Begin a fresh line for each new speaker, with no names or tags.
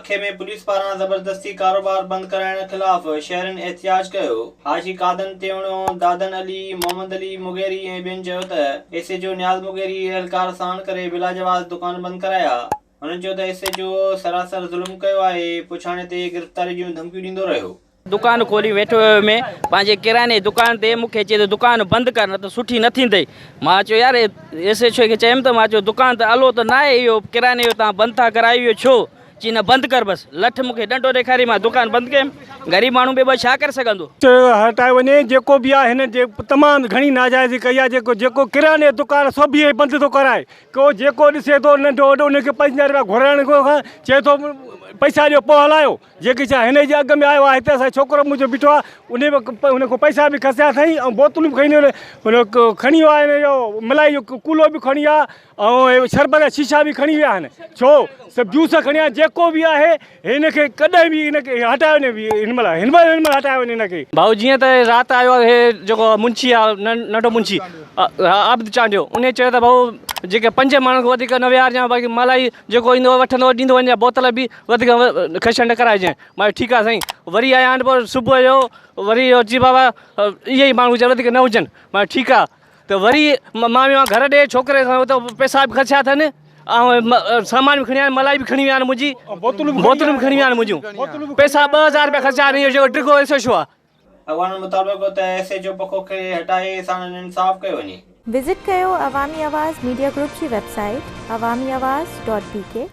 मखे में पुलिस पारां ज़बरदस्ती कारोबार बंद कराइण खिलाफ़ शहरनि एहतिजाज कयो। हाजी कादन तेवणो, दादन अली, मोहम्मद अली मुगेरी ऐं ॿियनि चयो त एसएचओ न्याज़ मुगेरी एहलकार साण करे बिलाजवाज़ दुकान बंद कराया। हुननि चयो त एसएचओ सरासर ज़ुल्म कयो आहे, पुछाणे ते गिरफ़्तारी जूं धमकियूं ॾींदो रहियो।
दुकान खोली वेठो हुयो में पंहिंजे किराने दुकान ते मूंखे चए त दुकान बंदि कर न त सुठी न थींदई। मां चयो यार एसएचओ खे चयुमि त मां चयो दुकान त हलो त न आहे इहो किराने जो तव्हां बंदि था करायो इहो छो? चई न बंदि कर बसि। लठ मूंखे डंडो ॾेखारी मां दुकान बंदि कयमि। ग़रीब माण्हू ॿिए छा करे सघंदो?
हटाए वञे जेको बि आहे हिन जे तमामु घणी नाजाइज़ी कई आहे। जेको किराने दुकान सभु इहे बंदि थो कराए। को जेको ॾिसे थो नंढो वॾो उनखे 50 रुपया घुराइण खां चए थो पैसा ॾियो पोइ हलायो। जेकी छा हिन जे अॻ में आयो आहे हिते असांजो छोकिरो मुंहिंजो बीठो आहे उन हुन खां पैसा बि खसिया अथई ऐं बोतलूं बि खणी वियो आहे। इहो मलाई जो कूलो बि खणी आहे ऐं शरबत जा शीशा बि खणी विया आहिनि। छो सभु जूस खणी आहे। जेको बि आहे हिनखे कॾहिं बि हिनखे हटायो वञे हिन महिल हटायो वञे हिनखे।
भाऊ जीअं त राति आयो आहे हे जेको मुंशी आहे नंढो मुंशी आबिद चांडियो उन चयो त भाऊ जेके 5 माण्हुनि खां वधीक न विहारजांइ, बाक़ी मलाई जेको ईंदो वठंदो ॾींदो वञे, बोतल बि वधीक खश न कराइजांइ। मां ठीकु आहे साईं। वरी आया आहिनि पोइ सुबुह जो वरी अची बाबा इहे ई माण्हू वधीक न हुजनि। मां ठीकु आहे। त वरी मां वियो घर ॾे छोकिरे सां उते पैसा बि खसिया अथनि ऐं सामान बि खणी आया, मलाई बि खणी विया आहिनि मुंहिंजी, बोतलूं बि खणी विया आहिनि मुंहिंजियूं। पैसा 2000 रुपया खसिया आहिनि। इहो जेको टिको एसएचओ आहे।
अॻवाननि मुताबिक़ त एसएचओ पको खे हटाए साणनि इंसाफ़ कयो वञे।
विज़िट कयो अवामी आवाज़ मीडिया ग्रुप जी वेबसाइट awamiawaz.bk।